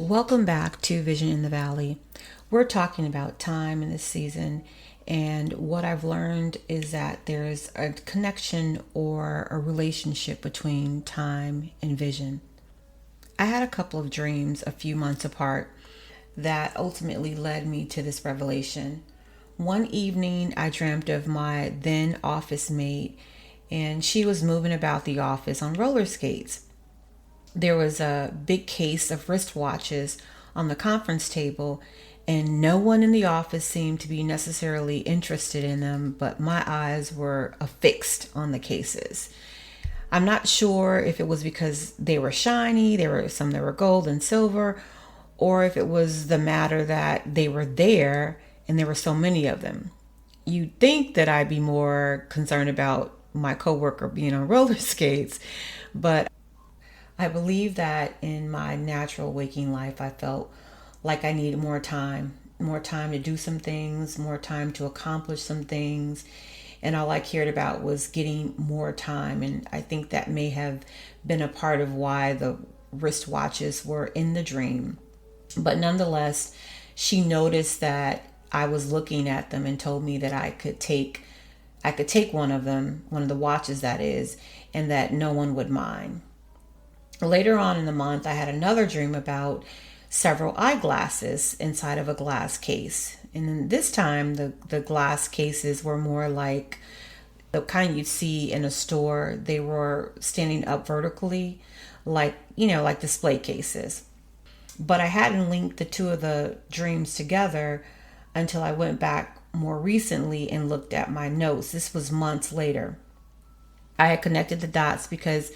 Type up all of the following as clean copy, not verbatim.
Welcome back to Vision in the Valley. We're talking about time in this season, and what I've learned is that there's a connection or a relationship between time and vision. I had a couple of dreams a few months apart that ultimately led me to this revelation. One evening, I dreamt of my then office mate, and she was moving about the office on roller skates. There was a big case of wristwatches on the conference table, and no one in the office seemed to be necessarily interested in them, but my eyes were affixed on the cases. I'm not sure if it was because they were shiny, there were some that were gold and silver, or if it was the matter that they were there and there were so many of them. You'd think that I'd be more concerned about my coworker being on roller skates, but I believe that in my natural waking life, I felt like I needed more time to do some things, more time to accomplish some things. And all I cared about was getting more time. And I think that may have been a part of why the wristwatches were in the dream. But nonetheless, she noticed that I was looking at them and told me that I could take one of them, one of the watches that is, and that no one would mind. Later on in the month, I had another dream about several eyeglasses inside of a glass case. And then this time, the glass cases were more like the kind you'd see in a store. They were standing up vertically, like display cases. But I hadn't linked the two of the dreams together until I went back more recently and looked at my notes. This was months later. I had connected the dots because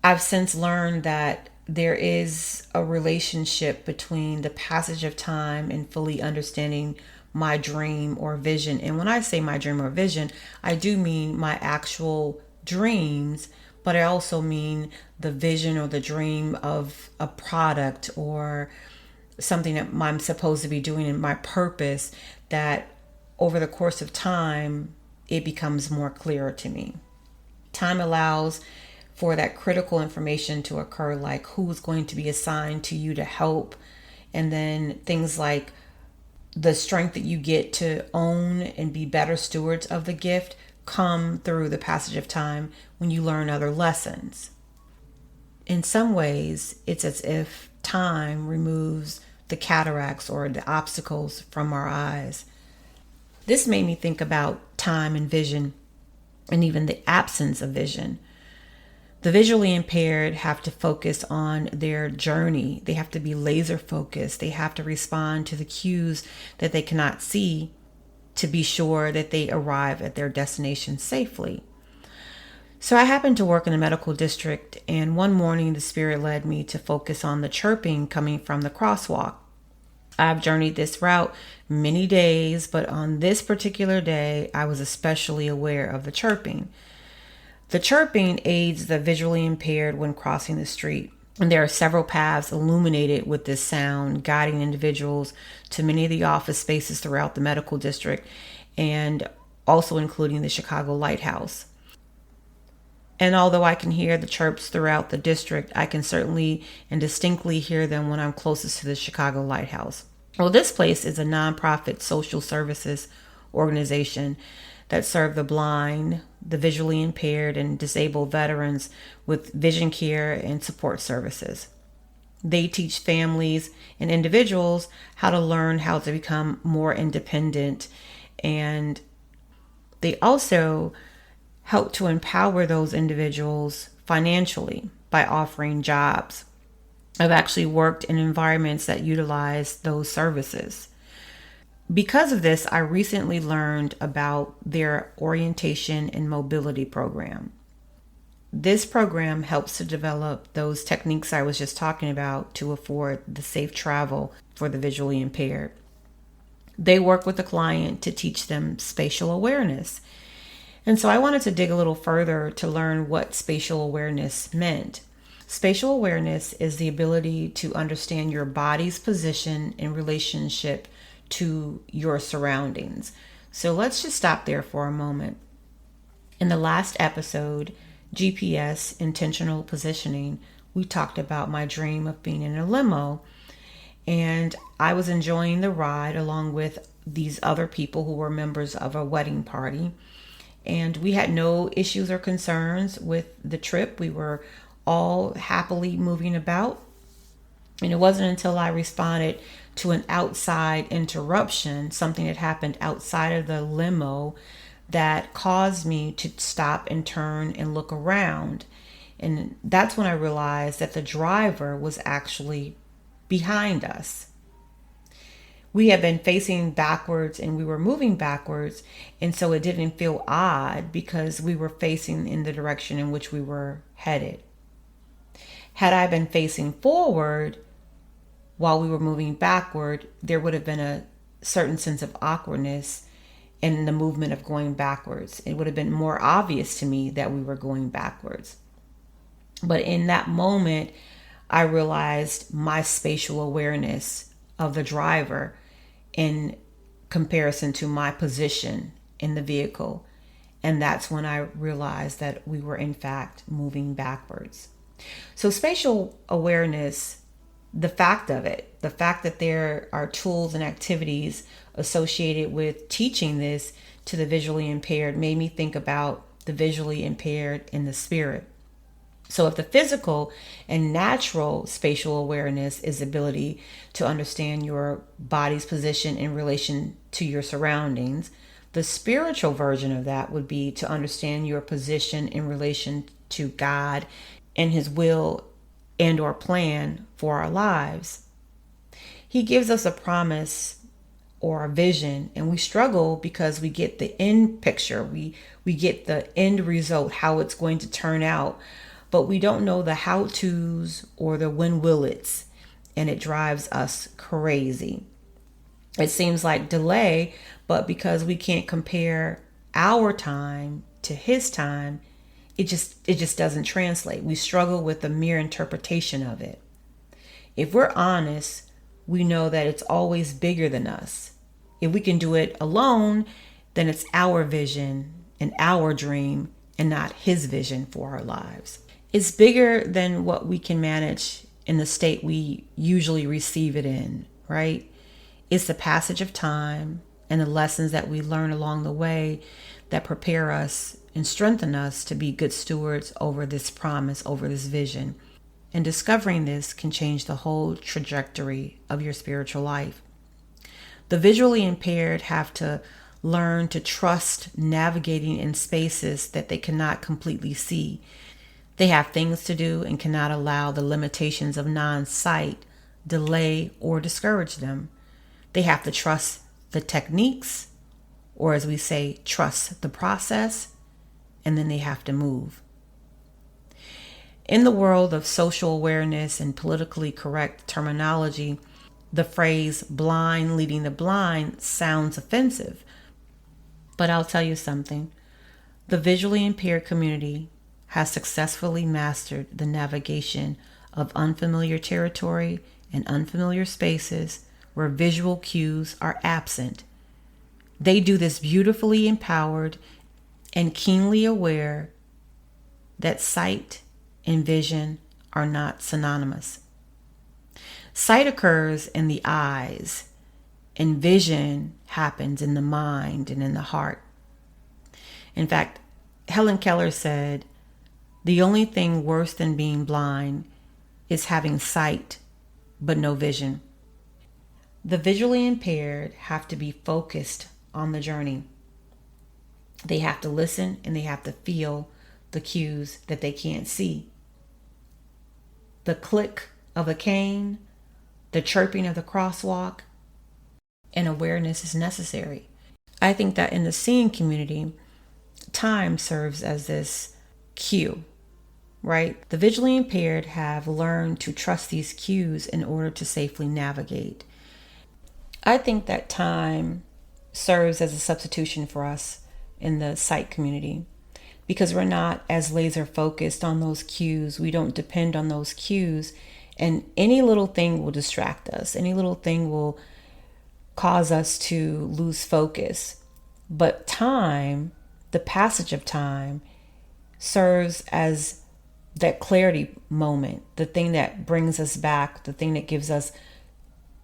I've since learned that there is a relationship between the passage of time and fully understanding my dream or vision. And when I say my dream or vision, I do mean my actual dreams, but I also mean the vision or the dream of a product or something that I'm supposed to be doing in my purpose, that over the course of time, it becomes more clearer to me. Time allows for that critical information to occur, like who's going to be assigned to you to help, and then things like the strength that you get to own and be better stewards of the gift come through the passage of time when you learn other lessons. In some ways, it's as if time removes the cataracts or the obstacles from our eyes. This made me think about time and vision, and even the absence of vision. The visually impaired have to focus on their journey. They have to be laser focused. They have to respond to the cues that they cannot see to be sure that they arrive at their destination safely. So I happened to work in a medical district, and one morning the spirit led me to focus on the chirping coming from the crosswalk. I've journeyed this route many days, but on this particular day, I was especially aware of the chirping. The chirping aids the visually impaired when crossing the street. And there are several paths illuminated with this sound, guiding individuals to many of the office spaces throughout the medical district, and also including the Chicago Lighthouse. And although I can hear the chirps throughout the district, I can certainly and distinctly hear them when I'm closest to the Chicago Lighthouse. Well, this place is a nonprofit social services organization that serve the blind, the visually impaired, and disabled veterans with vision care and support services. They teach families and individuals how to learn how to become more independent, and they also help to empower those individuals financially by offering jobs. I've actually worked in environments that utilize those services. Because of this, I recently learned about their orientation and mobility program. This program helps to develop those techniques I was just talking about to afford the safe travel for the visually impaired. They work with the client to teach them spatial awareness. And so I wanted to dig a little further to learn what spatial awareness meant. Spatial awareness is the ability to understand your body's position in relationship to your surroundings. So let's just stop there for a moment. In the last episode, GPS, intentional positioning, we talked about my dream of being in a limo. and I was enjoying the ride along with these other people who were members of a wedding party. And we had no issues or concerns with the trip. We were all happily moving about. And it wasn't until I responded to an outside interruption, something that happened outside of the limo, that caused me to stop and turn and look around. And that's when I realized that the driver was actually behind us. We had been facing backwards and we were moving backwards. And so it didn't feel odd because we were facing in the direction in which we were headed. Had I been facing forward while we were moving backward, there would have been a certain sense of awkwardness in the movement of going backwards. It would have been more obvious to me that we were going backwards. But in that moment, I realized my spatial awareness of the driver in comparison to my position in the vehicle. And that's when I realized that we were in fact moving backwards. So spatial awareness, the fact that there are tools and activities associated with teaching this to the visually impaired, made me think about the visually impaired in the spirit. So if the physical and natural spatial awareness is the ability to understand your body's position in relation to your surroundings, the spiritual version of that would be to understand your position in relation to God and his will and or plan for our lives. He gives us a promise or a vision, and we struggle because we get the end picture. We get the end result, how it's going to turn out, but we don't know the how-tos or the when will it's, and it drives us crazy. It seems like delay, but because we can't compare our time to his time, it just doesn't translate. We struggle with the mere interpretation of it. If we're honest, we know that it's always bigger than us. If we can do it alone, then it's our vision and our dream and not his vision for our lives. It's bigger than what we can manage in the state we usually receive it in, right? It's the passage of time and the lessons that we learn along the way that prepare us and strengthen us to be good stewards over this promise, over this vision. And discovering this can change the whole trajectory of your spiritual life. The visually impaired have to learn to trust navigating in spaces that they cannot completely see. They have things to do and cannot allow the limitations of non-sight delay or discourage them. They have to trust the techniques, or as we say, trust the process, and then they have to move. In the world of social awareness and politically correct terminology, the phrase blind leading the blind sounds offensive. But I'll tell you something. The visually impaired community has successfully mastered the navigation of unfamiliar territory and unfamiliar spaces where visual cues are absent. They do this beautifully empowered and keenly aware that sight and vision are not synonymous. Sight occurs in the eyes, and vision happens in the mind and in the heart. In fact, Helen Keller said, "The only thing worse than being blind is having sight but no vision." The visually impaired have to be focused on the journey. They have to listen and they have to feel the cues that they can't see. The click of a cane, the chirping of the crosswalk, and awareness is necessary. I think that in the seeing community, time serves as this cue, right? The visually impaired have learned to trust these cues in order to safely navigate. I think that time serves as a substitution for us in the sight community because we're not as laser focused on those cues. We don't depend on those cues, and any little thing will distract us. Any little thing will cause us to lose focus. But time, the passage of time, serves as that clarity moment, the thing that brings us back, the thing that gives us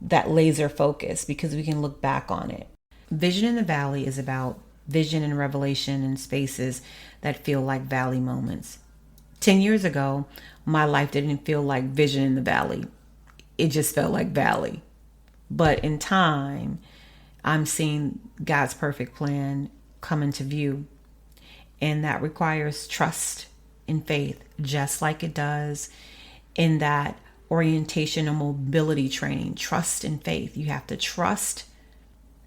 that laser focus because we can look back on it. Vision in the Valley is about vision and revelation in spaces that feel like valley moments. 10 years ago, my life didn't feel like vision in the valley. It just felt like valley. But in time, I'm seeing God's perfect plan come into view. And that requires trust and faith, just like it does in that orientation and mobility training. Trust and faith. You have to trust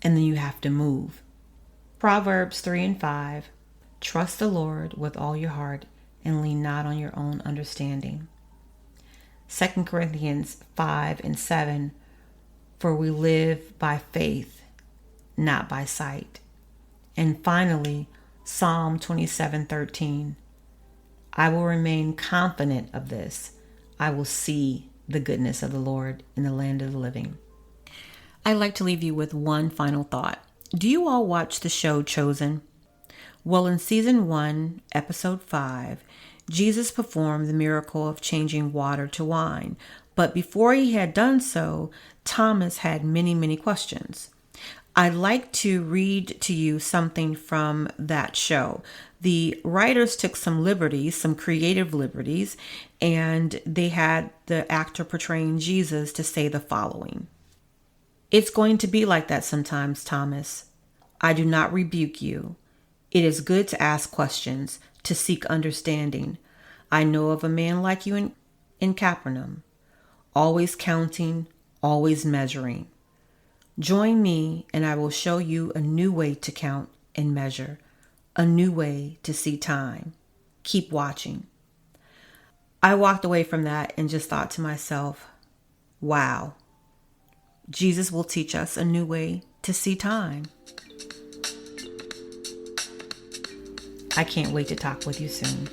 and then you have to move. Proverbs 3:5. Trust the Lord with all your heart and lean not on your own understanding. 2 Corinthians 5:7. For we live by faith, not by sight. And finally, Psalm 27:13. I will remain confident of this. I will see the goodness of the Lord in the land of the living. I'd like to leave you with one final thought. Do you all watch the show Chosen? Well, in season 1, episode 5, Jesus performed the miracle of changing water to wine. But before he had done so, Thomas had many, many questions. I'd like to read to you something from that show. The writers took some liberties, some creative liberties, and they had the actor portraying Jesus to say the following. It's going to be like that sometimes, Thomas. I do not rebuke you. It is good to ask questions, to seek understanding. I know of a man like you in Capernaum, always counting, always measuring. Join me and I will show you a new way to count and measure, a new way to see time. Keep watching. I walked away from that and just thought to myself, wow, Jesus will teach us a new way to see time. I can't wait to talk with you soon.